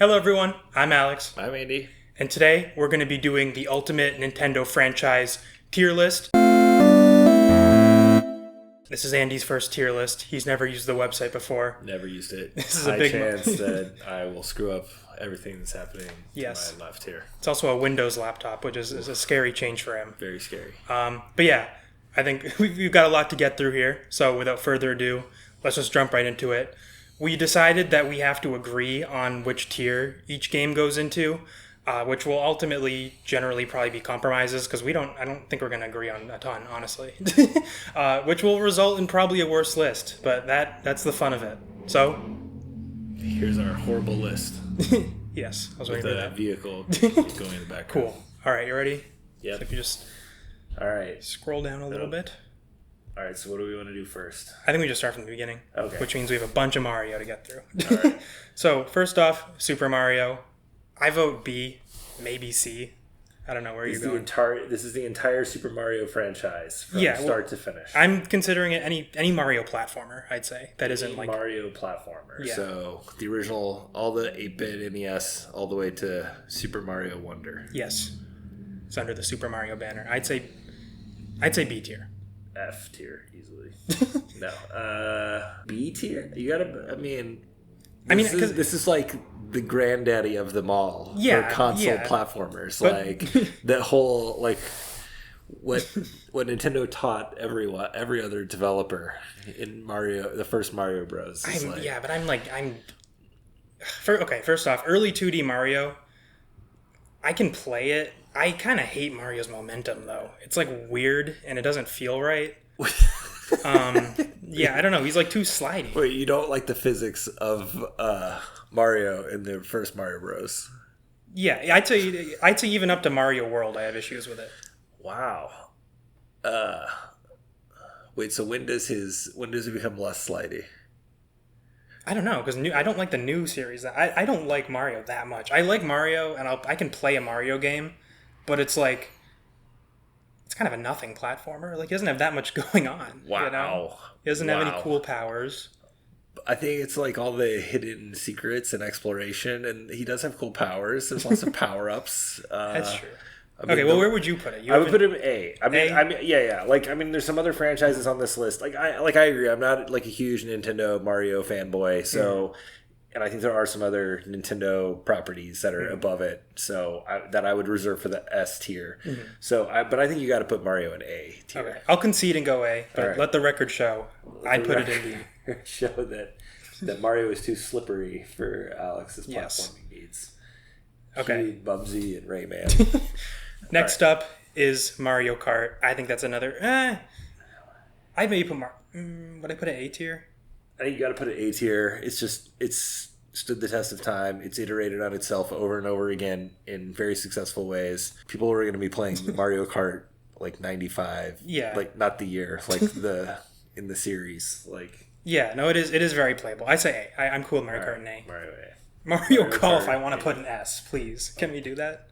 Hello everyone, I'm Alex, I'm Andy. and today we're going to be doing the ultimate Nintendo franchise tier list. This is Andy's first tier list. He's never used the website before. Never used it. This is High a big chance that I will screw up everything that's happening to my left here. It's also a Windows laptop, which is a scary change for him. Very scary. But yeah, I think we've got a lot to get through here, so without further ado, let's just jump right into it. We decided that we have to agree on which tier each game goes into, which will ultimately generally probably be compromises because I don't think we're going to agree on a ton, honestly. Which will result in probably a worse list, but that's the fun of it. So, here's our horrible list. Yes, I was with waiting for the that. vehicle going in the background. Cool. All right, you ready? Yep. So if you just All right. scroll down a little bit. All right. So what do we want to do first? I think we just start from the beginning. Okay. Which means we have a bunch of Mario to get through. All right. So, first off, Super Mario. I vote B, maybe C. I don't know where you're going. This is the entire Super Mario franchise from start to finish. I'm considering it any Mario platformer, I'd say. That isn't like Mario platformer. Yeah. So the original, all the 8-bit NES, all the way to Super Mario Wonder. Yes. It's under the Super Mario banner. I'd say B tier. F tier easily. No. B tier? You gotta. This is like the granddaddy of them all. Yeah, for console yeah. platformers. But- like that whole what Nintendo taught every other developer in Mario, the first Mario Bros. First off, early 2D Mario, I can play it. I kind of hate Mario's momentum, though. It's, like, weird, and it doesn't feel right. Yeah, I don't know. He's, like, too slidey. Wait, you don't like the physics of Mario in the first Mario Bros? Yeah, I'd say even up to Mario World, I have issues with it. Wow. Wait, so when does it become less slidey? I don't know, because I don't like the new series. I don't like Mario that much. I like Mario, and I can play a Mario game, but it's like, it's kind of a nothing platformer. Like, he doesn't have that much going on. Wow. You know? He doesn't have any cool powers. I think it's like all the hidden secrets and exploration, and he does have cool powers. There's lots of power-ups. That's true. Where would you put it? I would put him A. Yeah. There's some other franchises on this list. I agree. I'm not like a huge Nintendo Mario fanboy, so and I think there are some other Nintendo properties that are above it, so that I would reserve for the S tier. Mm-hmm. So, but I think you got to put Mario in A tier. Okay, I'll concede and go A, but let the record show I'd put it in B. Show that Mario is too slippery for Alex's platforming needs. Okay, Huey, Bubsy, and Rayman. Next up is Mario Kart. I think that's another. I'd maybe put would I put it A tier? I think you got to put it A tier. It's stood the test of time. It's iterated on itself over and over again in very successful ways. People are going to be playing Mario Kart like 95. Yeah. Like not the year, like in the series. Like. Yeah, no, it is very playable. I say A. I'm cool with Mario Kart in A. Mario A. Mario Golf, I want to put an S, please. Can we do that?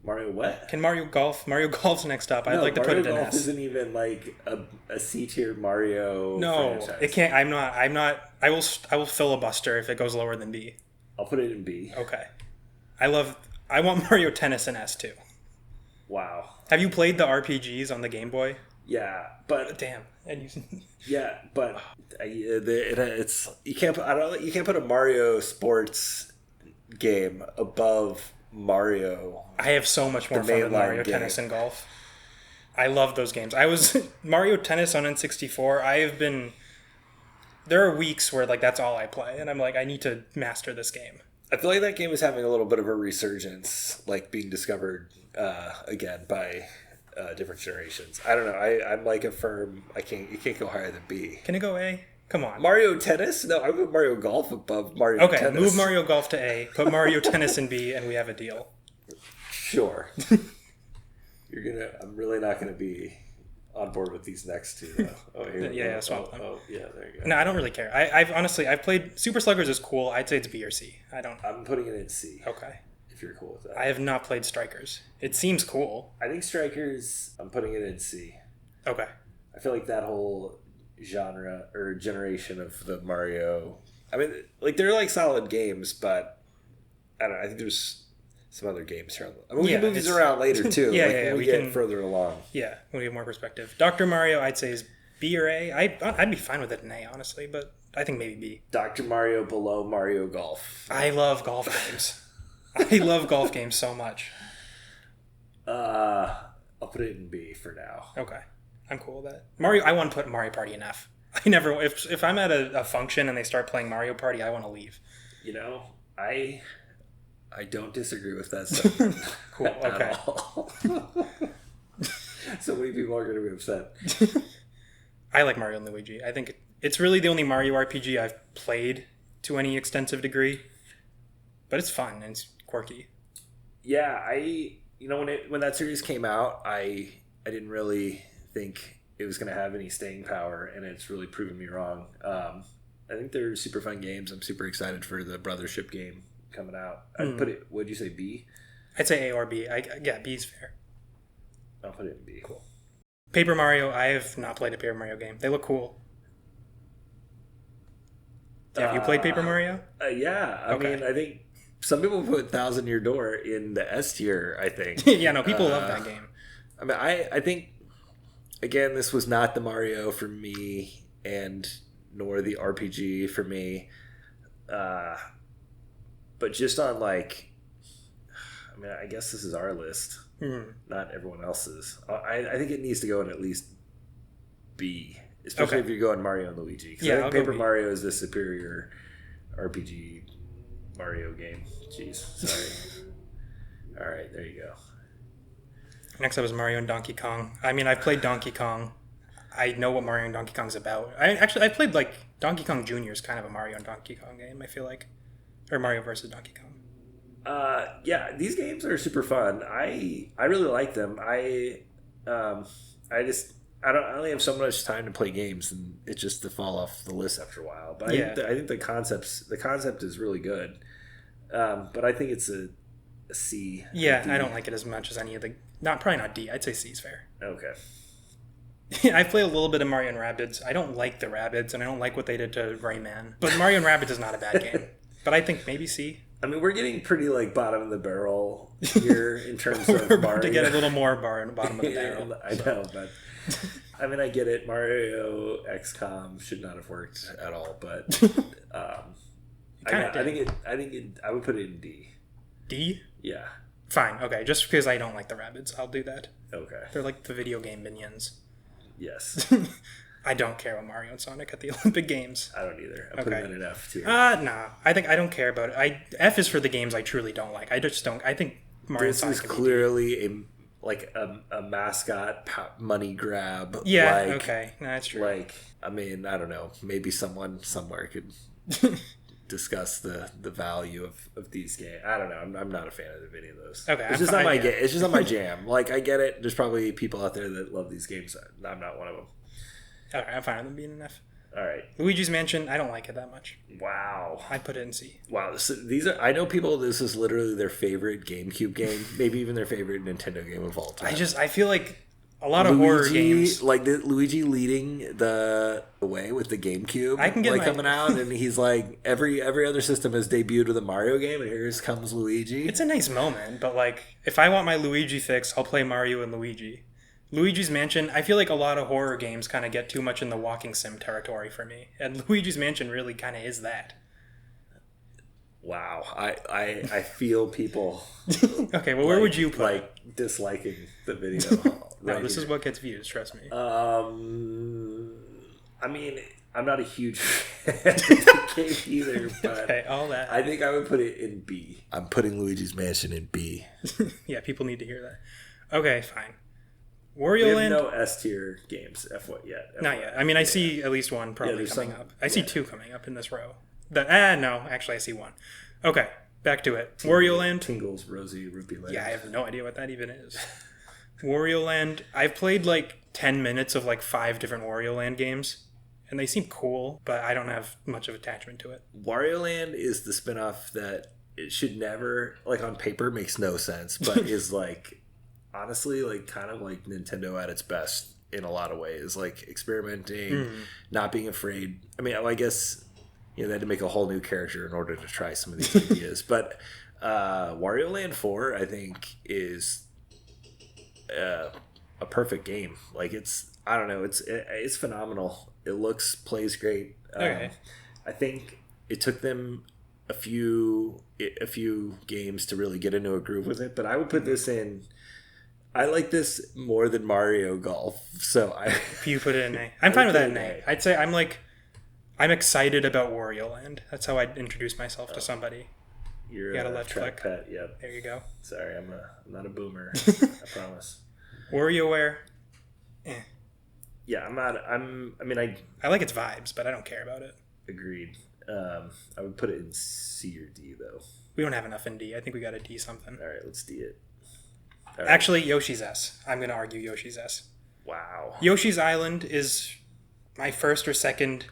Mario what? Can Mario Golf's next up. I'd like to put it in S. Mario Golf isn't even like a C tier Mario franchise. It can't. I'm not. I will filibuster if it goes lower than B. I'll put it in B. Okay. I want Mario Tennis in S too. Wow. Have you played the RPGs on the Game Boy? Yeah, but damn. Yeah, but it's you can't put a Mario sports game above Mario. I have so much more fun with Mario Tennis and Golf. I love those games. Mario Tennis on N64. There are weeks where like that's all I play, and I'm like, I need to master this game. I feel like that game is having a little bit of a resurgence, like being discovered again by different generations. I don't know. I'm like a firm. You can't go higher than B. Can it go A? Come on. Mario Tennis? No, I put Mario Golf above Mario Tennis. Okay, move Mario Golf to A, put Mario Tennis in B, and we have a deal. Sure. I'm really not gonna be on board with these next two, though. Oh, here we go. Swap them. Oh, yeah, there you go. No, I don't really care. I've played Super Sluggers is cool. I'd say it's B or C. I'm putting it in C. Okay. If you're cool with that. I have not played Strikers. It seems cool. I think Strikers, I'm putting it in C. Okay. I feel like that whole genre or generation of the Mario, I mean, like they're like solid games, but I don't know. I think there's some other games here. I mean, we can move these around later too. When we get further along. Yeah, when we have more perspective. Dr. Mario, I'd say is B or A. I'd be fine with it in A, honestly, but I think maybe B. Dr. Mario below Mario Golf. I love golf games. I love golf games so much. I'll put it in B for now. Okay, I'm cool with that. Mario, I want to put Mario Party in F. I never. If I'm at a function and they start playing Mario Party, I want to leave. You know, I don't disagree with that stuff. Cool. Okay. So many people are going to be upset. I like Mario and Luigi. I think it's really the only Mario RPG I've played to any extensive degree, but it's fun and it's quirky. Yeah, when that series came out, I didn't really think it was going to have any staying power, and it's really proven me wrong. I think they're super fun games. I'm super excited for the Brothership game coming out. I'd put it. What'd you say? B? I'd say A or B. Yeah, B's fair. I'll put it in B. Cool. Paper Mario. I have not played a Paper Mario game. They look cool. Have you played Paper Mario? Yeah. I mean, I think some people put Thousand Year Door in the S tier, I think. Yeah, no, people love that game. I mean, I think, again, this was not the Mario for me, and nor the RPG for me. But just on, like, I mean, I guess this is our list, not everyone else's. I think it needs to go in at least B, especially if you're going Mario and Luigi. Because I think Paper Mario is the superior RPG Mario game. Jeez, sorry. All right, there you go. Next up is Mario and Donkey Kong. I mean, I've played Donkey Kong. I know what Mario and Donkey Kong's about. I played, like, Donkey Kong Jr. is kind of a Mario and Donkey Kong game, I feel like. Or Mario versus Donkey Kong. Yeah, these games are super fun. I really like them. I only have so much time to play games, and it's just to fall off the list after a while. But I think the concept is really good. But I think it's a C. Yeah, I don't like it as much as any of the. Probably not D. I'd say C is fair. Okay. I played a little bit of Mario and Rabbids. I don't like the Rabbids, and I don't like what they did to Rayman. But Mario and Rabbids is not a bad game. But I think maybe C. I mean, we're getting pretty, like, bottom of the barrel here in terms of we're Mario. about to get a little more bottom of the barrel. I know, but I mean, I get it. Mario XCOM should not have worked at all, but I would put it in D. D? Yeah. Fine. Okay. Just because I don't like the Rabbids, I'll do that. Okay. They're like the video game minions. Yes. I don't care about Mario and Sonic at the Olympic Games. I don't either. I'll put them in an F tier. Nah. I don't care about it. F is for the games I truly don't like. I just don't. I think Mario and Sonic is clearly a mascot money grab. Yeah. Okay. No, that's true. Like, I mean, I don't know. Maybe someone somewhere could discuss the value of these games. I don't know. I'm not a fan of any of those. Okay. It's just not my game. It's just not my jam. Like, I get it. There's probably people out there that love these games. I'm not one of them. Alright, I'm fine with them being an F. Alright. Luigi's Mansion, I don't like it that much. Wow. I put it in C. Wow. I know people, this is literally their favorite GameCube game, maybe even their favorite Nintendo game of all time. I feel like a lot of horror games. Like Luigi leading the way with the GameCube. I can get coming out, and he's like, every other system has debuted with a Mario game, and here comes Luigi. It's a nice moment, but like, if I want my Luigi fix, I'll play Mario and Luigi. Luigi's Mansion, I feel like a lot of horror games kind of get too much in the walking sim territory for me. And Luigi's Mansion really kind of is that. Wow. I feel people... Okay, well, where would you put like, disliking the video. No, this is what gets views, trust me. I mean, I'm not a huge fan of the game either, but okay, all that. I think I would put it in B. I'm putting Luigi's Mansion in B. Yeah, people need to hear that. Okay, fine. Wario Land. We have no S tier games. F1 yet. Not yet. I mean, I see at least one probably coming up. I see two coming up in this row. No, actually, I see one. Okay, back to it. Wario Land. Tingles, Rosie, Rupee Land. Yeah, I have no idea what that even is. Wario Land. I've played like 10 minutes of like 5 different Wario Land games, and they seem cool, but I don't have much of attachment to it. Wario Land is the spinoff that it should never, like, on paper makes no sense, but is like... honestly, like, kind of like Nintendo at its best in a lot of ways, like experimenting, not being afraid. I mean, I guess, they had to make a whole new character in order to try some of these ideas, but Wario Land 4, I think, is a perfect game. Like, I don't know, it's phenomenal. It plays great. Okay. I think it took them a few games to really get into a groove with it, but I would put this in. I like this more than Mario Golf, so If you put it in A, I'm fine with that in A. I'd say I'm excited about Wario Land. That's how I'd introduce myself to somebody. You're you got a a left track click. pet. Yep. There you go. Sorry, I'm not a boomer. I promise. WarioWare. Yeah, I'm not. I like its vibes, but I don't care about it. Agreed. I would put it in C or D though. We don't have enough in D. I think we got a D something. All right, let's D it. Right. Actually, Yoshi's S. I'm going to argue Yoshi's S. Wow. Yoshi's Island is my first or second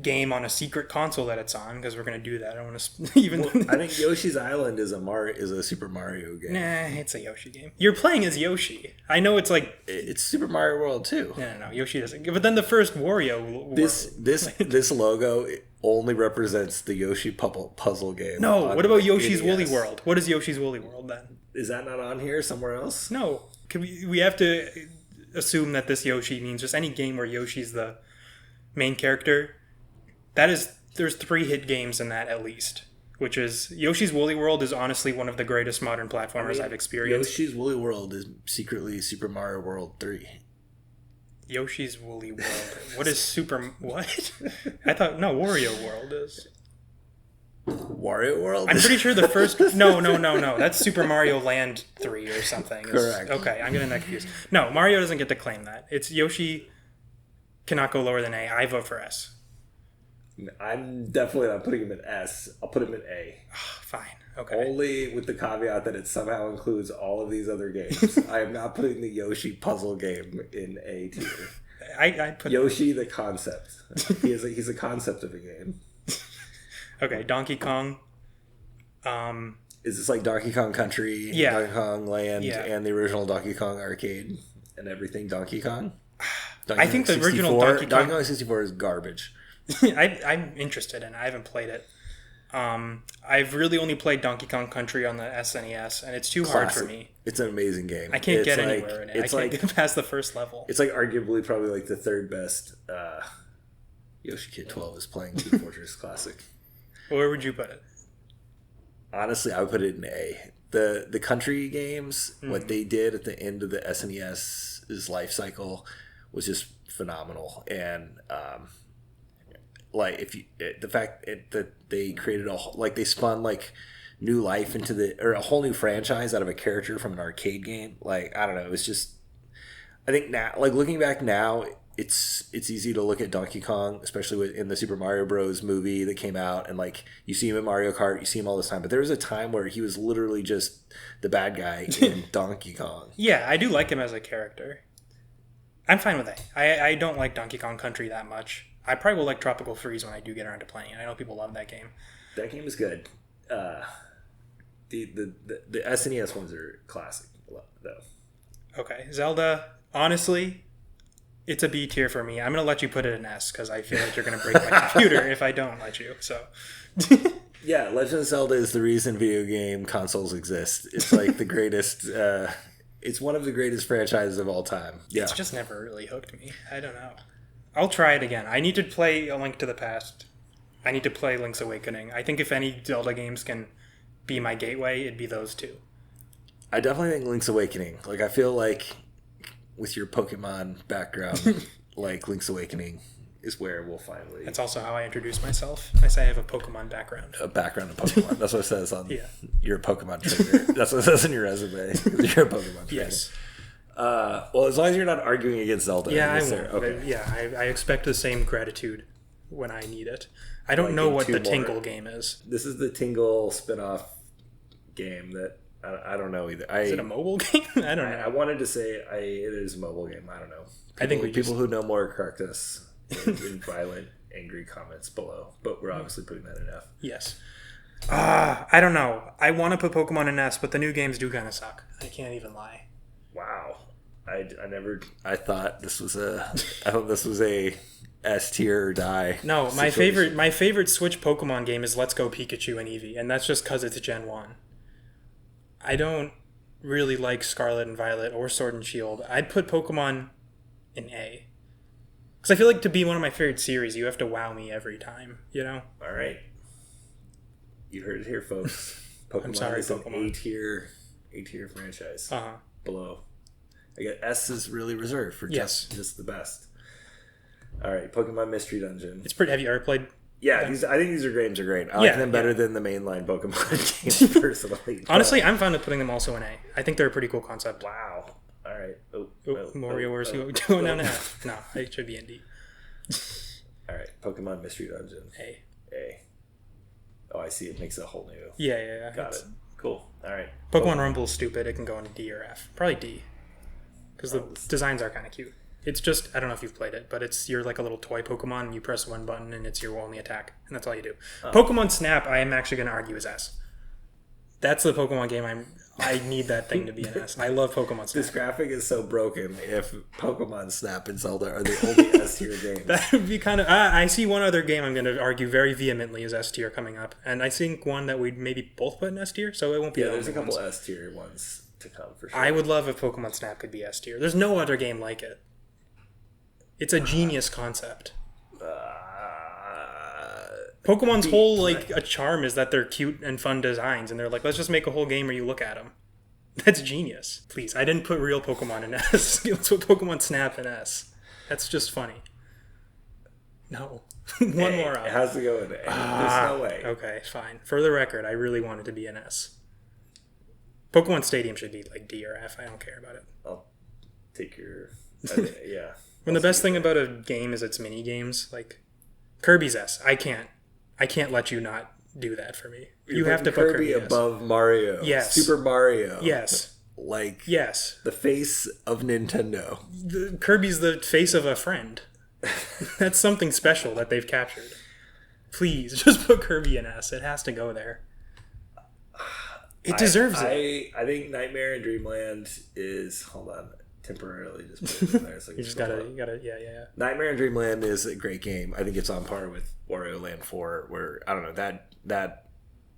game on a secret console that it's on, because we're going to do that. I don't want to even... I think Yoshi's Island is a Super Mario game. Nah, it's a Yoshi game. You're playing as Yoshi. I know it's like... It's Super Mario World too. No. Yoshi doesn't... But then the first Wario... This logo only represents the Yoshi puzzle game. No, what about Yoshi's Woolly World? What is Yoshi's Woolly World then? Is that not on here somewhere else? No. We have to assume that this Yoshi means just any game where Yoshi's the main character. There's 3 hit games in that at least, which is Yoshi's Woolly World is honestly one of the greatest modern platformers I've experienced. Yoshi's Woolly World is secretly Super Mario World 3. Yoshi's Woolly World. What is what? I thought Wario World is. Wario World? I'm pretty sure the first... No. That's Super Mario Land 3 or something. Correct. Okay, I'm getting that confused. No, Mario doesn't get to claim that. It's Yoshi cannot go lower than A. I vote for S. I'm definitely not putting him in S. I'll put him in A. Fine. Okay. Only with the caveat that it somehow includes all of these other games. I am not putting the Yoshi puzzle game in A tier. I put Yoshi the concept. He's a concept of a game. Okay, Donkey Kong. Is this like Donkey Kong Country, yeah. Donkey Kong Land, and the original Donkey Kong arcade and everything Donkey Kong? I think the original Donkey Kong 64 is garbage. I'm interested in it. I haven't played it. I've really only played Donkey Kong Country on the SNES, and it's too hard for me. It's an amazing game. I can't get anywhere in it. I can't get past the first level. It's like arguably probably like the third best Yoshi Kid 12 is playing Team Fortress Classic. Where would you put it? Honestly, I would put it in A. The country games, what they did at the end of the SNES's life cycle was just phenomenal. And the fact that they created they spun new life into a whole new franchise out of a character from an arcade game. I don't know. It was just, I think now, looking back now, it's easy to look at Donkey Kong, especially in the Super Mario Bros. Movie that came out, and you see him in Mario Kart, you see him all this time. But there was a time where he was literally just the bad guy in Donkey Kong. Yeah, I do like him as a character. I'm fine with that. I don't like Donkey Kong Country that much. I probably will like Tropical Freeze when I do get around to playing it. I know people love that game. That game is good. The SNES ones are classic, though. Okay, Zelda. Honestly, it's a B tier for me. I'm gonna let you put it in S because I feel like you're gonna break my computer if I don't let you. So. Yeah, Legend of Zelda is the reason video game consoles exist. It's like the greatest. It's one of the greatest franchises of all time. Yeah. It's just never really hooked me. I don't know. I'll try it again. I need to play A Link to the Past. I need to play Link's Awakening. I think if any Zelda games can be my gateway, it'd be those two. I definitely think Link's Awakening. I feel like with your Pokemon background, Link's Awakening is where we'll finally... That's also how I introduce myself. I say I have a Pokemon background. A background in Pokemon. That's what it says on your Pokemon trainer. That's what it says in your resume. You're a Pokemon trainer. Yes. Well, as long as you're not arguing against Zelda. Yeah, I won't. Okay. Yeah, I expect the same gratitude when I need it. I don't know what the Tingle game is. This is the Tingle spinoff game that I don't know either. Is it a mobile game? I don't know. I wanted to say it is a mobile game. I don't know. I think people who know more correct us in violent, angry comments below. But we're obviously putting that in F. Yes. I don't know. I want to put Pokemon in S, but the new games do kind of suck. I can't even lie. Wow. I thought this was a S tier or die. No, situation. my favorite Switch Pokemon game is Let's Go Pikachu and Eevee, and that's just because it's Gen 1. I don't really like Scarlet and Violet or Sword and Shield. I'd put Pokemon in A. Because I feel like to be one of my favorite series, you have to wow me every time, you know? All right. You heard it here, folks. Pokemon I'm sorry, is Pokemon. an A tier franchise. Uh-huh. Below. I guess S is really reserved for just the best. All right, Pokemon Mystery Dungeon. It's pretty. Have you ever played? Yeah, I think these games are great. I like them better than the mainline Pokemon games, personally. Honestly, I'm fine with putting them also in A. I think they're a pretty cool concept. Wow. All right. Mario, where's going down now? No, it should be in D. All right, Pokemon Mystery Dungeon. A. Oh, I see. It makes a whole new. Yeah. Got it. Cool. All right. Pokemon Rumble is stupid. It can go into D or F. Probably D. Because the designs are kind of cute. It's just, I don't know if you've played it, but you're like a little toy Pokemon, and you press one button, and it's your only attack, and that's all you do. Pokemon Snap, I am actually going to argue is S. That's the Pokemon game I need that thing to be an S. I love Pokemon Snap. This graphic is so broken if Pokemon Snap and Zelda are the only S tier games. That would be kind of... I see one other game I'm going to argue very vehemently is S tier coming up, and I think one that we'd maybe both put in S tier, so it won't be... Yeah, there's a couple S tier ones to come for sure. I would love if Pokemon Snap could be S tier. There's no other game like it. It's a genius concept. Pokemon's whole a charm is that they're cute and fun designs, and they're like, let's just make a whole game where you look at them. That's genius. Please, I didn't put real Pokemon in S. Let's put Pokemon Snap in S. That's just funny. No. One more up. It has to go in A. There's no way. Okay, fine. For the record, I really want it to be an S. Pokemon Stadium should be like D or F. I don't care about it. I'll take your... yeah. When the best thing about a game is its mini games, like Kirby's S. I can't let you not do that for me. You have to put Kirby above Mario. Yes. Super Mario. Yes. Yes. The face of Nintendo. Kirby's the face of a friend. That's something special that they've captured. Please, just put Kirby in S. It has to go there. It deserves it. I think Nightmare in Dreamland is... Hold on. Temporarily just put it in there. So you gotta, yeah. Nightmare in Dreamland is a great game. I think it's on par with Wario Land 4, where, I don't know, that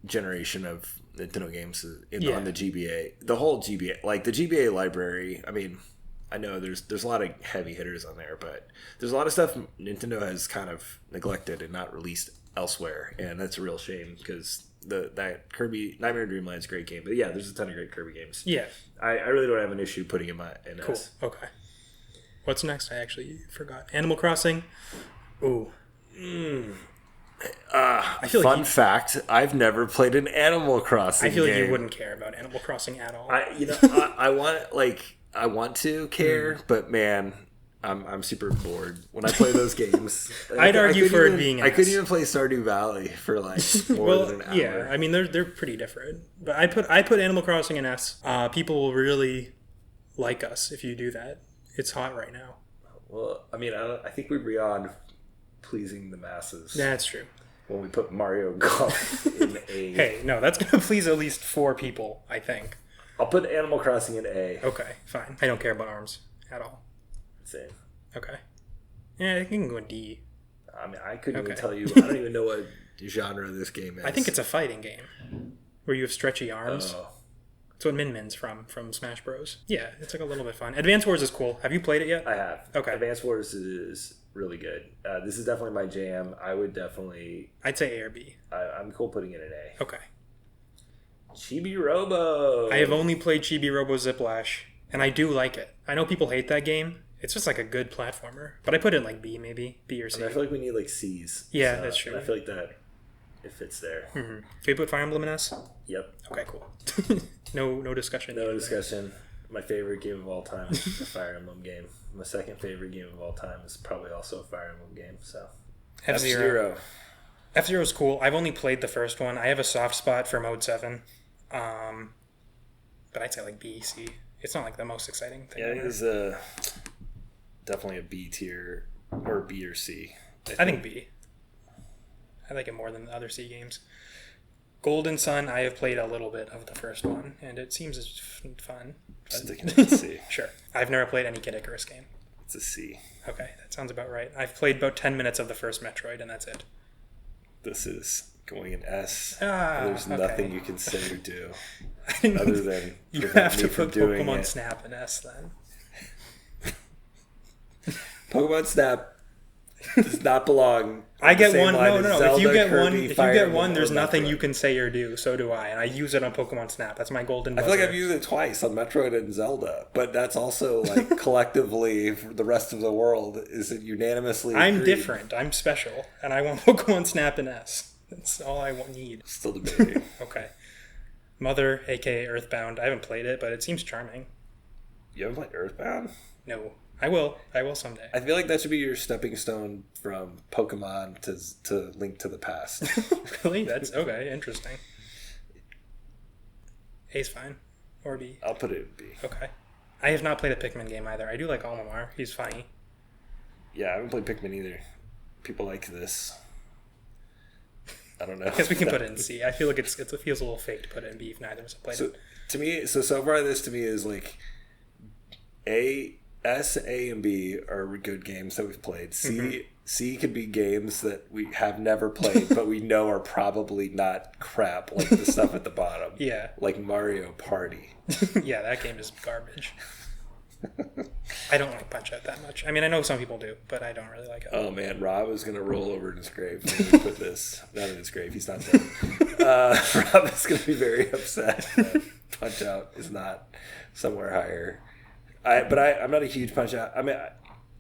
generation of Nintendo games on the GBA. The whole GBA, like the GBA library, I mean, I know there's a lot of heavy hitters on there, but there's a lot of stuff Nintendo has kind of neglected and not released elsewhere, and that's a real shame because that Kirby Nightmare in Dreamland is a great game. But yeah, there's a ton of great Kirby games. Yeah, I really don't have an issue putting him in cool. S. Okay. What's next? I actually forgot. Animal Crossing. Ooh. I feel fun fact: I've never played an Animal Crossing. I feel like game. you wouldn't care about Animal Crossing at all. I want to care, but man, I'm super bored when I play those games. I'd argue for it being. I couldn't even play Stardew Valley for like more than an hour. Yeah, I mean they're pretty different. But I put Animal Crossing in S. People will really like us if you do that. It's hot right now. Well, I mean, I think we're beyond pleasing the masses. That's true. When we put Mario Golf in A. Hey, no, that's going to please at least 4 people, I think. I'll put Animal Crossing in A. Okay, fine. I don't care about ARMS at all. Same. Okay. Yeah, I can go in D. I mean, I couldn't even tell you. I don't even know what genre this game is. I think it's a fighting game where you have stretchy arms. Oh. That's what Min Min's from Smash Bros. Yeah, it's like a little bit fun. Advance Wars is cool. Have you played it yet? I have. Okay. Advance Wars is really good. This is definitely my jam. I'd say A or B. I'm cool putting it in A. Okay. Chibi Robo. I have only played Chibi Robo Ziplash, and I do like it. I know people hate that game. It's just like a good platformer. But I put it in like B, maybe. B or C. I feel like we need like C's. Yeah, that's true. I feel like that it fits there. Mm-hmm. Can we put Fire Emblem in S? Yep. Okay, cool. No discussion. No discussion. My favorite game of all time is a Fire Emblem game. My second favorite game of all time is probably also a Fire Emblem game. So F-Zero. F-Zero is cool. I've only played the first one. I have a soft spot for Mode 7. But I'd say like B, C. It's not like the most exciting thing. Yeah, it is definitely a B tier or B or C. I think B. I like it more than the other C games. Golden Sun, I have played a little bit of the first one, and it seems fun. Sticking with C. Sure. I've never played any Kid Icarus game. It's a C. Okay, that sounds about right. I've played about 10 minutes of the first Metroid, and that's it. This is going in S. There's nothing you can say or do other than you have to put Pokemon Snap in S then. Pokemon Snap does not belong. I get one. No. Zelda, if you get Kirby, one, there's nothing Metroid. you can say or do. So do I, and I use it on Pokemon Snap. That's my golden buzzer. I feel like I've used it twice on Metroid and Zelda, but that's also like collectively for the rest of the world is it unanimously. I'm agreed. different. I'm special, and I want Pokemon Snap in S. That's all I need. Still debating. Okay. Mother, aka Earthbound. I haven't played it, but it seems charming. You haven't played Earthbound? No. I will someday. I feel like that should be your stepping stone from Pokemon to Link to the Past. Really? That's okay. Interesting. A's fine. Or B. I'll put it in B. Okay. I have not played a Pikmin game either. I do like Olimar. He's funny. Yeah, I haven't played Pikmin either. People like this. I don't know. I guess we can put it in C. I feel like it feels a little fake to put it in B if neither of us have played it. To me, so far this to me is like S, A, and B are good games that we've played. C could be games that we have never played, but we know are probably not crap, like the stuff at the bottom. Yeah. Like Mario Party. Yeah, that game is garbage. I don't like Punch-Out that much. I mean, I know some people do, but I don't really like it. Oh, man. Rob is going to roll over in his grave when we put this. Not in his grave. He's not dead. Rob is going to be very upset that Punch-Out is not somewhere higher. I'm not a huge Punch-Out. I mean,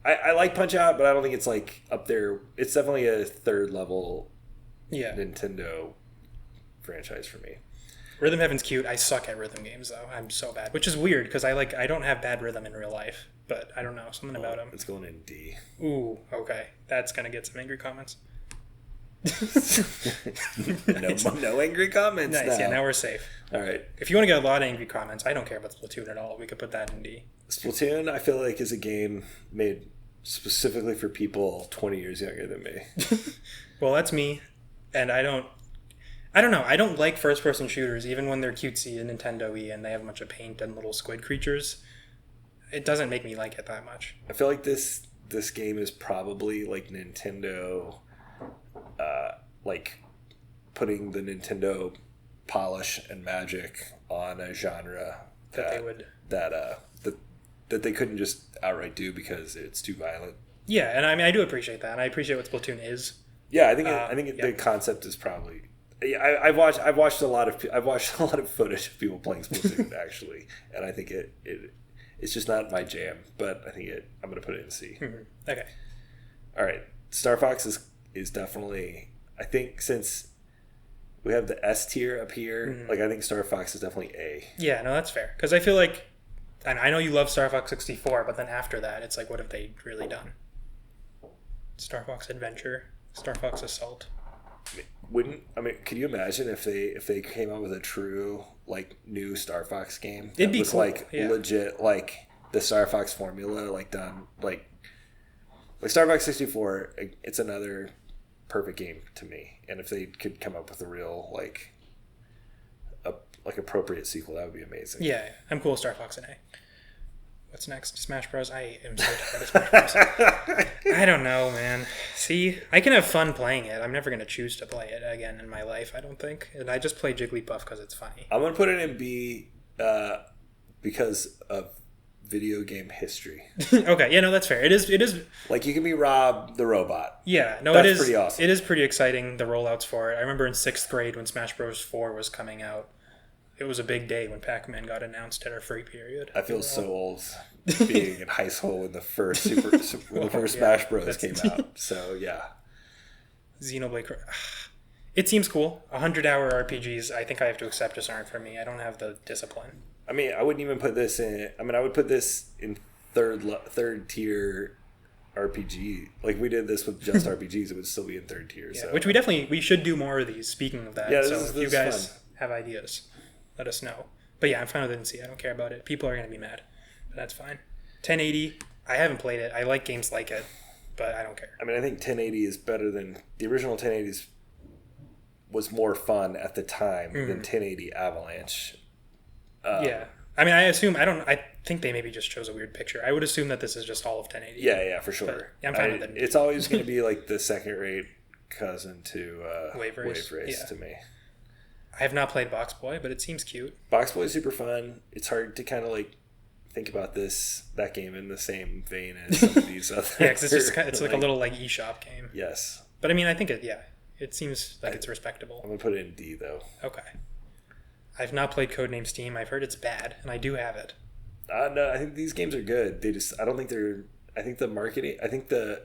I like Punch-Out, but I don't think it's like up there. It's definitely a third level Nintendo franchise for me. Rhythm Heaven's cute. I suck at rhythm games though. I'm so bad, which is weird because I don't have bad rhythm in real life, but I don't know something about him. It's going in D. Ooh, okay, that's gonna get some angry comments. No angry comments. Nice. Yeah, now we're safe. All right. If you want to get a lot of angry comments, I don't care about Splatoon at all. We could put that in D. Splatoon, I feel like, is a game made specifically for people 20 years younger than me. Well, that's me, and I don't know. I don't like first-person shooters, even when they're cutesy and Nintendo-y and they have a bunch of paint and little squid creatures. It doesn't make me like it that much. I feel like this game is probably like Nintendo, like putting the Nintendo polish and magic on a genre that they couldn't just outright do because it's too violent. Yeah, and I mean I do appreciate that, and I appreciate what Splatoon is. Yeah, I think the concept is probably. Yeah, I've watched a lot of footage of people playing Splatoon actually, and I think it's just not my jam. But I think I'm going to put it in C. Mm-hmm. Okay. All right, Star Fox is definitely. I think since we have the S tier up here, like I think Star Fox is definitely A. Yeah, no, that's fair because I feel like, and I know you love Star Fox 64, but then after that, it's like, what have they really done? Star Fox Adventure, Star Fox Assault. Could you imagine if they came out with a true like new Star Fox game? It'd be cool. Like legit, like the Star Fox formula, like done like Star Fox 64. It's another perfect game to me, and if they could come up with a real like appropriate sequel, that would be amazing. Yeah, I'm cool with Star Fox in A. What's next? Smash Bros. I am so tired of Smash Bros. I don't know, man. See, I can have fun playing it. I'm never going to choose to play it again in my life, I don't think. And I just play Jigglypuff because it's funny. I'm going to put it in B because of video game history. Okay, yeah, no, that's fair. It is like you can be Rob the robot. Yeah, no, that's it is pretty awesome. It is pretty exciting, the rollouts for it. I remember in 6th grade when Smash Bros. 4 was coming out. It was a big day when Pac-Man got announced at our free period. I feel so old being in high school when the first Smash Bros. Came out. So, yeah. Xenoblade. It seems cool. 100-hour RPGs, I think I have to accept, just aren't for me. I don't have the discipline. I mean, I wouldn't even put this in... I mean, I would put this in third tier RPG. Like, we did this with just RPGs, it would still be in third tier. Yeah, so. Which we should do more of these, speaking of that. Yeah, so if you guys have ideas, let us know. But yeah, I'm fine with it in C. I don't care about it. People are going to be mad, but that's fine. 1080, I haven't played it. I like games like it, but I don't care. I mean, I think 1080 is better than... The original 1080s was more fun at the time than 1080 Avalanche. Yeah. I mean, I think they maybe just chose a weird picture. I would assume that this is just all of 1080. Yeah, for sure. But yeah, I'm fine with it. It's always going to be like the second-rate cousin to Wave Race, to me. I have not played Box Boy, but it seems cute. Box Boy is super fun. It's hard to kind of like think about that game in the same vein as some of these other. Yeah, because it's like a little like eShop game. Yes. But I mean, I think it seems like it's respectable. I'm gonna put it in D though. Okay. I've not played Codename Steam. I've heard it's bad, and I do have it. No, I think these games are good. I don't think they're. I think the marketing. I think the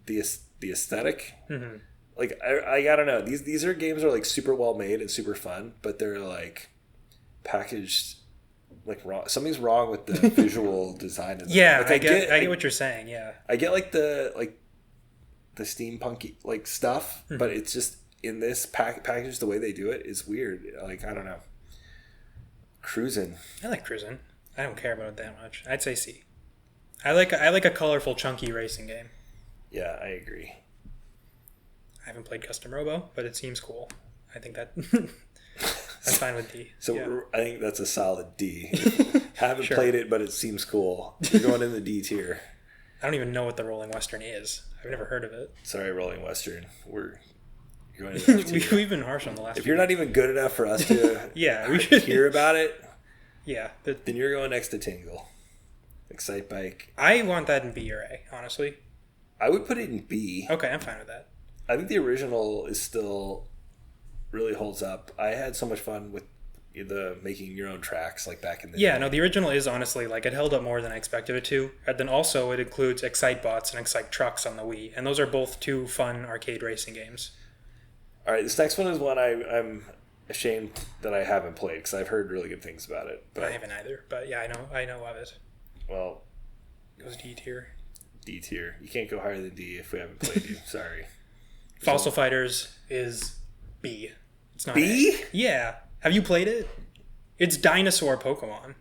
aesthetic. Mm-hmm. Like I don't know. These are games that are like super well made and super fun, but they're like packaged like wrong. Something's wrong with the visual design of them. Yeah, like, I get what you're saying. Yeah, I get like the steampunky like stuff, mm-hmm. but it's just in this package the way they do it is weird. Like I don't know. Cruising. I like Cruising. I don't care about it that much. I'd say C. I like a colorful, chunky racing game. Yeah, I agree. I haven't played Custom Robo, but it seems cool. I think that's fine with D. So yeah. I think that's a solid D. Haven't played it, but it seems cool. You're going in the D tier. I don't even know what the Rolling Western is. I've never heard of it. Sorry, Rolling Western. You're going in the F tier. We've been harsh on the last. If you're not even good enough for us to we should hear about it, then you're going next to Tingle. Excite Bike. I want that in B or A, honestly. I would put it in B. Okay, I'm fine with that. I think the original is still really holds up. I had so much fun with the making your own tracks like back in the day. Yeah, no, the original is honestly like it held up more than I expected it to. And then also it includes Excite Bots and Excite Trucks on the Wii, and those are both two fun arcade racing games. All right, this next one is one I'm ashamed that I haven't played because I've heard really good things about it. But I haven't either. But yeah, I know of it. Well, it goes D tier. D tier. You can't go higher than D if we haven't played you. Sorry. Fossil Fighters is B. It's not B? A. Yeah. Have you played it? It's dinosaur Pokemon.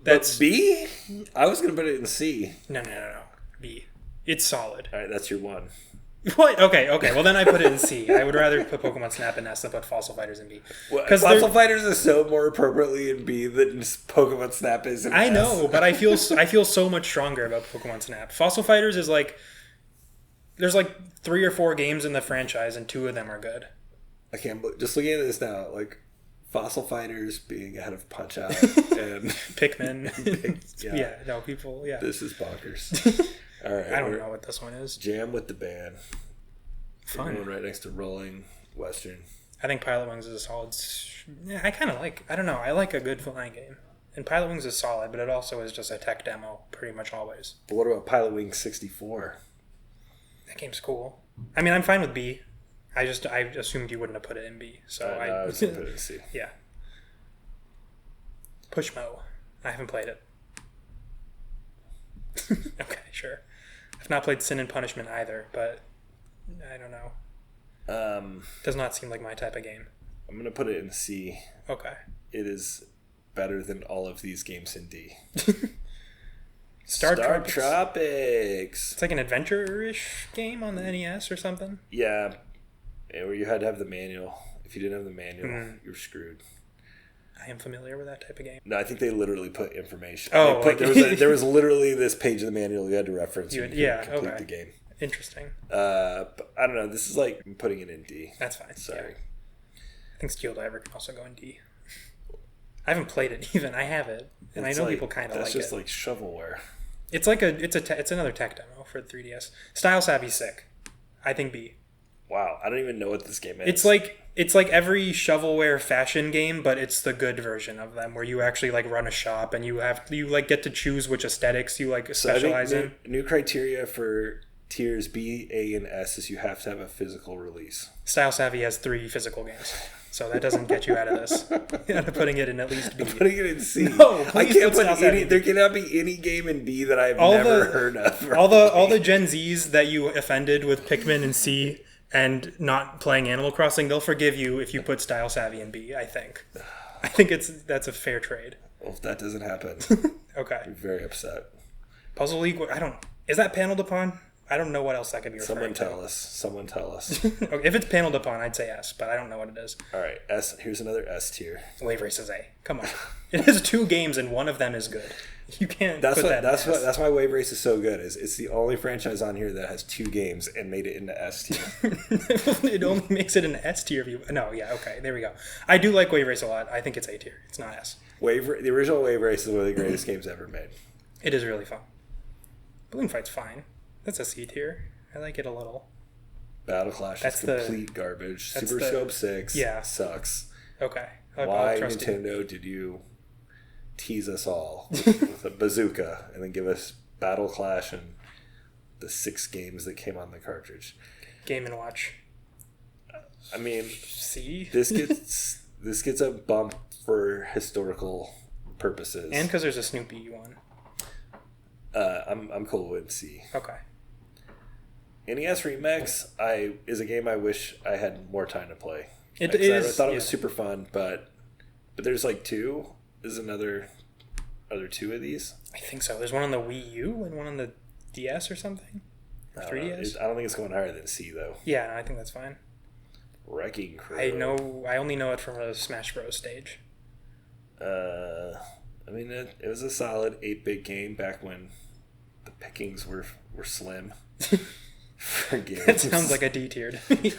That's B? I was going to put it in C. No. B. It's solid. All right, that's your one. What? Okay. Well, then I put it in C. I would rather put Pokemon Snap in S than put Fossil Fighters in B. Because Fossil Fighters is so more appropriately in B than Pokemon Snap is in S. I know, but I feel so much stronger about Pokemon Snap. Fossil Fighters is like... There's like 3 or 4 games in the franchise, and 2 of them are good. I can't... Just looking at this now, like... Fossil Fighters being ahead of Punch-Out and... Pikmin. People... Yeah. This is bonkers. All right. I don't know what this one is. Jam with the Band. Fun. Going right next to Rolling Western. I think Pilot Wings is a solid... Yeah, I kind of like... I don't know. I like a good flying game. And Pilot Wings is solid, but it also is just a tech demo pretty much always. But what about Pilot Wings 64? That game's cool. I mean, I'm fine with B. I assumed you wouldn't have put it in B, so I was going to put it in C. Yeah. Pushmo. I haven't played it. Okay, sure. I've not played Sin and Punishment either, but I don't know. Does not seem like my type of game. I'm going to put it in C. Okay. It is better than all of these games in D. Star Tropics. It's like an adventure-ish game on the NES or something? Yeah. Where you had to have the manual. If you didn't have the manual, you were screwed. I am familiar with that type of game. No, I think they literally put information. Oh, there was literally this page of the manual you had to reference to complete the game. Interesting. But I don't know. This is like putting it in D. That's fine. Sorry. Yeah. I think Steel Diver can also go in D. I haven't played it even. I have it, and I know people kind of like it. That's just like shovelware. It's like it's another tech demo for 3DS. Style Savvy's sick. I think B. Wow, I don't even know what this game is. It's like every shovelware fashion game, but it's the good version of them, where you actually like run a shop and you like get to choose which aesthetics you like specialize in. New criteria for tiers B, A, and S is you have to have a physical release. Style Savvy has 3 physical games, so that doesn't get you out of this. I'm putting it in at least B. I'm putting it in C. No, I can't put any. There cannot be any game in B that I've never heard of. All the Gen Zs that you offended with Pikmin in C and not playing Animal Crossing, they'll forgive you if you put Style Savvy in B. I think that's a fair trade. Well, if that doesn't happen, okay, I'm very upset. Puzzle League. Is that paneled upon? I don't know what else that could be referring to. Someone tell us. Okay, if it's paneled upon, I'd say S, but I don't know what it is. All right, S. Here's another S tier. Wave Race is A. Come on. It has 2 games and one of them is good. You can't That's put what. that in S. That's why Wave Race is so good. It's the only franchise on here that has 2 games and made it into S tier. It only makes it an S tier view. No, yeah, okay, there we go. I do like Wave Race a lot. I think it's A tier. It's not S. The original Wave Race is one of the greatest games ever made. It is really fun. Balloon Fight's fine. That's a C tier. I like it a little. Battle Clash is complete garbage. Super Scope 6 sucks. Okay. Why, Nintendo, did you tease us all with a bazooka and then give us Battle Clash and the 6 games that came on the cartridge? Game & Watch. I mean, C? This gets a bump for historical purposes. And because there's a Snoopy one. I'm cool with C. Okay. NES Remix is a game I wish I had more time to play. I thought it was super fun, but there's like 2. There's other 2 of these. I think so. There's one on the Wii U and one on the DS or something. Or 3DS. I don't think it's going higher than C though. Yeah, no, I think that's fine. Wrecking Crew. I only know it from a Smash Bros. Stage. I mean, it was a solid 8-bit game back when the pickings were slim. For games. That sounds like a D tiered. We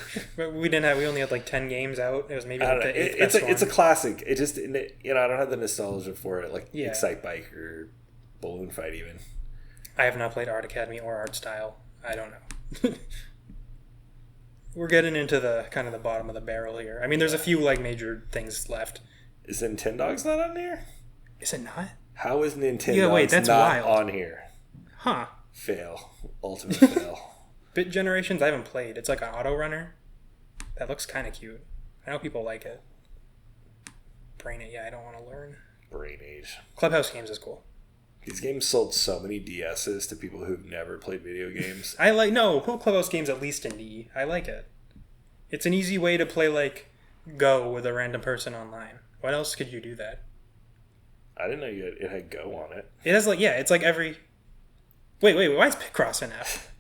only had like 10 games out. It was maybe like the eighth best one. It's a classic. It just, I don't have the nostalgia for it, like Excite Bike or Balloon Fight even. I have not played Art Academy or Art Style. I don't know. We're getting into the kind of the bottom of the barrel here. I mean, there's a few like major things left. Is Nintendogs not on here? Is it not? How is Nintendogs not on here? Huh. Fail. Ultimate fail. Bit Generations I haven't played. It's like an auto runner. That looks kind of cute. I know people like it. Brain Age, I don't want to learn. Brain Age. Clubhouse Games is cool. These games sold so many DSs to people who've never played video games. Put Clubhouse Games at least in D. I like it. It's an easy way to play like Go with a random person online. What else could you do that? I didn't know it had Go on it. It has it's like every... Wait, why is Picross in F?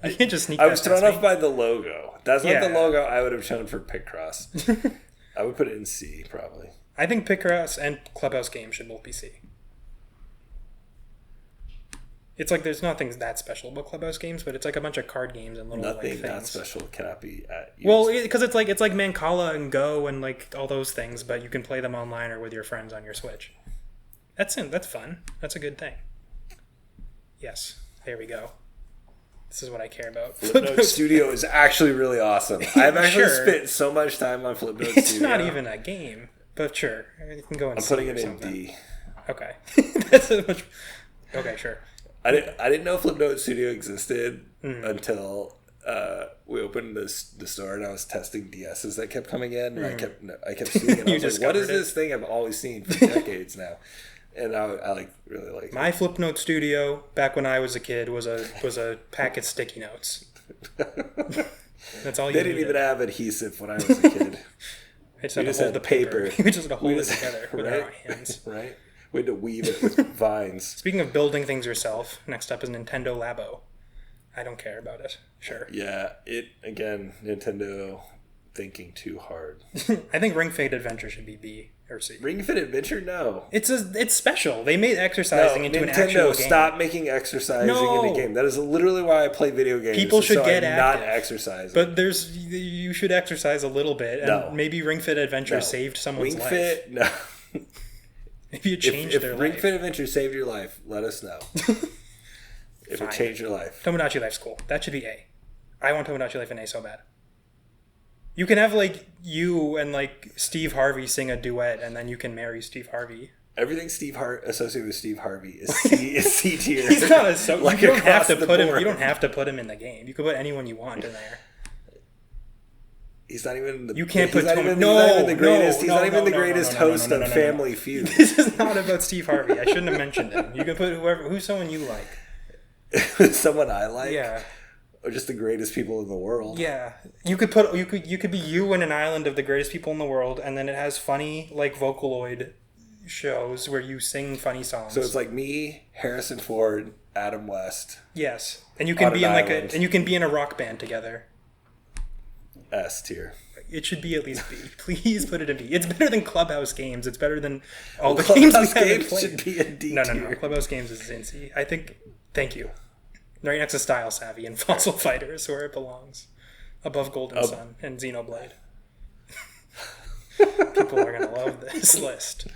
You can't just sneak I was thrown off by the logo. That's not the logo I would have shown for Picross. I would put it in C, probably. I think Picross and Clubhouse Games should both be C. It's like there's nothing that special about Clubhouse Games, but it's like a bunch of card games and little nothing things. That special cannot be used. Well, because it's like Mancala and Go and like all those things, but you can play them online or with your friends on your Switch. That's fun. That's a good thing. Yes, there we go. This is what I care about. Flipnote Studio is actually really awesome. I've actually spent so much time on Flipnote Studio. It's not even a game, but sure. You can go and I'm putting it in D. Okay. That's as much... Okay, sure. I didn't know Flipnote Studio existed until we opened the store and I was testing DSs that kept coming in. And I kept seeing it. I was like, what is this thing I've always seen for decades now? And I really like my Flipnote Studio back when I was a kid was a pack of sticky notes. That's all you needed. They didn't even have adhesive when I was a kid. We just had the paper. We just had to hold it together with our hands. Right? We had to weave it with vines. Speaking of building things yourself, next up is Nintendo Labo. I don't care about it. Sure. Yeah, Nintendo thinking too hard. I think Ring Fit Adventure should be B or C. Ring Fit Adventure? No. It's special. They made exercising into Nintendo, an actual game. Stop making exercising into a game. That is literally why I play video games. People should get active. Not exercising. But you should exercise a little bit. And maybe Ring Fit Adventure saved someone's life. Ring Fit? No. Maybe it changed their life. If Ring Fit Adventure saved your life, let us know. If it changed your life. Tomodachi Life's cool. That should be A. I want Tomodachi Life in A so bad. You can have like you and like Steve Harvey sing a duet, and then you can marry Steve Harvey. Everything associated with Steve Harvey is C tier. He's not you don't have to put him. You don't have to put him in the game. You can put anyone you want in there. He's not even the. You can't put. He's not even the greatest host of Family Feud. This is not about Steve Harvey. I shouldn't have mentioned him. You can put who's someone you like. Someone I like. Yeah. Or just the greatest people in the world. Yeah, you could be you in an island of the greatest people in the world, and then it has funny like Vocaloid shows where you sing funny songs. So it's like me, Harrison Ford, Adam West. Yes, and you can be in and you can be in a rock band together. S tier. It should be at least B. Please put it in B. It's better than Clubhouse Games. It's better than all the games we haven't played. Should be a D No. tier. Clubhouse Games is in C. I think. Thank you. Right next to Style Savvy and Fossil Fighters, where it belongs, above Golden Sun and Xenoblade. People are gonna love this list.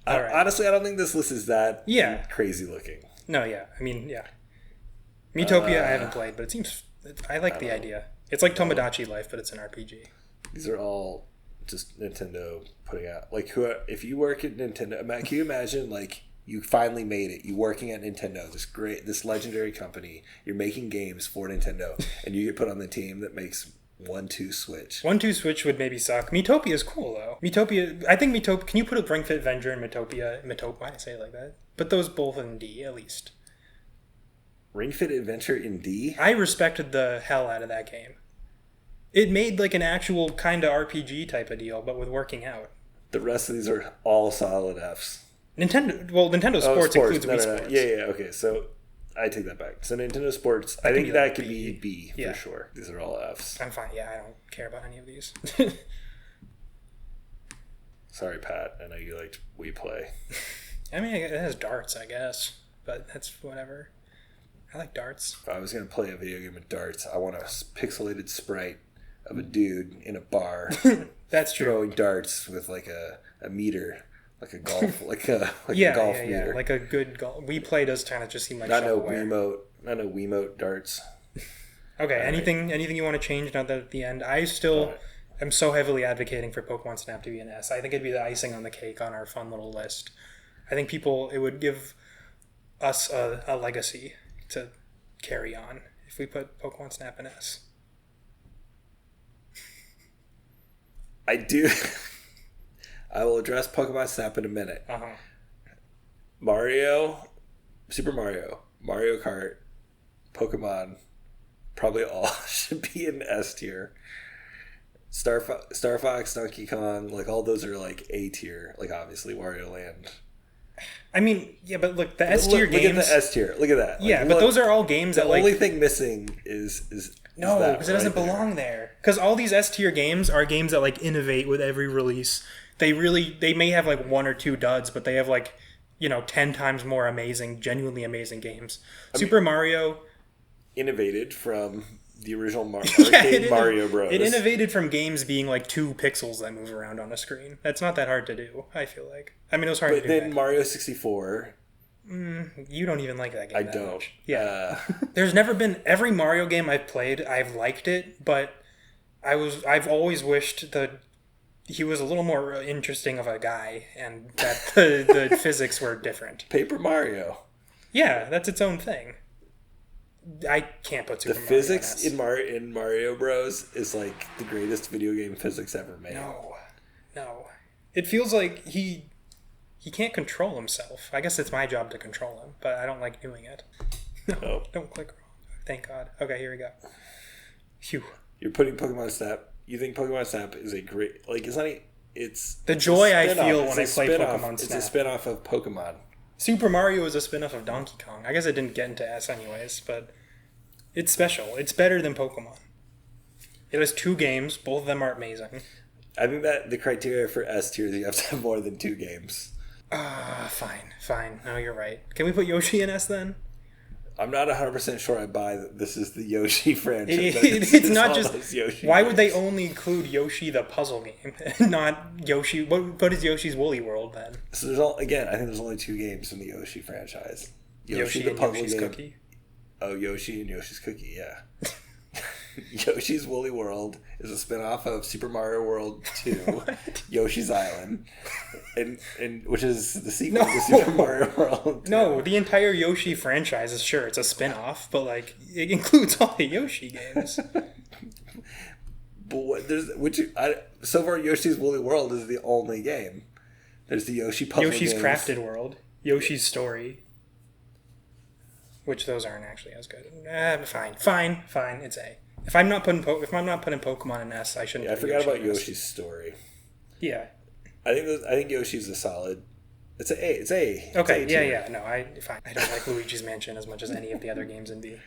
All right. Honestly, I don't think this list is that crazy looking. No, yeah. I mean, yeah. Metopia I haven't played, but it seems I like the idea. It's like Tomodachi Life, but it's an RPG. These are all just Nintendo putting out. Like, if you work at Nintendo, can you imagine, like, you finally made it. You working at Nintendo, this legendary company. You're making games for Nintendo, and you get put on the team that makes 1-2 Switch. 1-2 Switch would maybe suck. Metopia is cool, though. I think Metopia... Can you put a Ring Fit Avenger in Metopia? Why did I say it like that? Put those both in D, at least. Ring Fit Adventure in D? I respected the hell out of that game. It made like an actual kind of RPG type of deal, but with working out. The rest of these are all solid Fs. Nintendo Sports includes Wii Sports. Yeah, okay, so I take that back. So Nintendo Sports, I think that could be B for sure. These are all Fs. I'm fine, I don't care about any of these. Sorry, Pat, I know you liked Wii Play. I mean, it has darts, I guess, but that's whatever. I like darts. If I was going to play a video game with darts, I want a pixelated sprite of a dude in a bar. That's true. Throwing darts with like a meter, like a golf, like a golf meter. Like a good golf. Wii Play does kind of just seem like not no Wiimote darts. Okay, anything you want to change now that at the end? I still am so heavily advocating for Pokemon Snap to be an S. I think it'd be the icing on the cake on our fun little list. I think it would give us a legacy to carry on if we put Pokemon Snap in S. I do. I will address Pokemon Snap in a minute. Mario, Super Mario, Mario Kart, Pokemon, probably all should be in S tier. Star Fox, Donkey Kong, like all those are like A tier. Like obviously Wario Land. I mean, yeah, but look, the S tier games. Look at the S tier. Look at that. Yeah, but those are all games that the only thing missing is no, because it doesn't belong there. Because all these S tier games are games that like innovate with every release. They may have like 1 or 2 duds, but they have like 10 times more genuinely amazing games. Super Mario innovated from the original Mario Bros. It innovated from games being like 2 pixels that move around on a screen. That's not that hard to do, I feel like. I mean, it was hard to do. But then Mario 64. You don't even like that game. I don't. Much. Yeah. There's never been every Mario game I've played, I've liked it, but I've always wished that he was a little more interesting of a guy and that the physics were different. Paper Mario. Yeah, that's its own thing. I can't put Super Mario. The physics in Mario Bros is like the greatest video game physics ever made. No. It feels like he can't control himself. I guess it's my job to control him, but I don't like doing it. No, don't click wrong. Thank God. Okay, here we go. Phew. You're putting Pokemon Snap. You think Pokemon Snap is a great... Like, it's the joy I feel when I play Pokemon Snap. It's a spin-off of Pokemon. Super Mario is a spin-off of Donkey Kong. I guess it didn't get into S anyways, but it's special. It's better than Pokemon. It has 2 games. Both of them are amazing. I think that the criteria for S tier is you have to have more than 2 games. Fine. No, you're right. Can we put Yoshi in S then? I'm not 100% sure I buy that this is the Yoshi franchise. It's not just... Yoshi why games. Would they only include Yoshi the puzzle game? Not Yoshi... What is Yoshi's Woolly World then? So I think there's only 2 games from the Yoshi franchise. Yoshi the puzzle Yoshi's game. Cookie? Oh, Yoshi and Yoshi's Cookie, yeah. Yoshi's Woolly World is a spin-off of Super Mario World 2, Yoshi's Island, and which is the sequel to Super Mario World 2. No, the entire Yoshi franchise is it's a spin-off, but like it includes all the Yoshi games. But so far Yoshi's Woolly World is the only game. There's the Yoshi puzzle Yoshi's games. Crafted World, Yoshi's Story. Which those aren't actually as good. Fine. It's A. If I'm not putting Pokemon in S, I shouldn't. Yeah, I forgot about Yoshi's Story. Yeah. I think Yoshi's a solid. It's a A. It's A. Okay. It's A tier. Yeah. No, fine. I don't like Luigi's Mansion as much as any of the other games in B.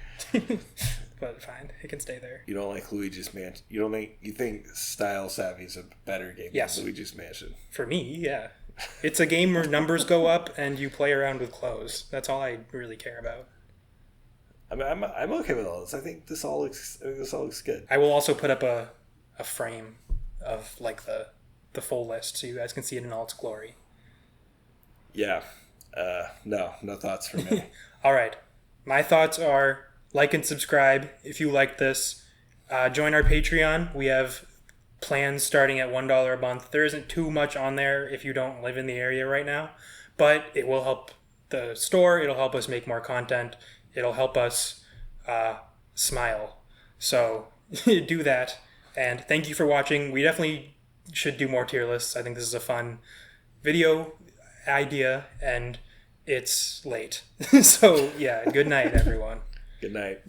But fine, it can stay there. You don't like Luigi's Mansion. You think Style Savvy is a better game than Luigi's Mansion. For me, yeah. It's a game where numbers go up and you play around with clothes. That's all I really care about. I mean, I'm okay with all this. I think this all looks good. I will also put up a frame of like the full list so you guys can see it in all its glory. Yeah. No thoughts from me. All right. My thoughts are like and subscribe if you like this. Join our Patreon. We have plans starting at $1 a month. There isn't too much on there if you don't live in the area right now, but it will help the store. It'll help us make more content. It'll help us smile. So do that. And thank you for watching. We definitely should do more tier lists. I think this is a fun video idea, and it's late. So yeah, good night, everyone. Good night.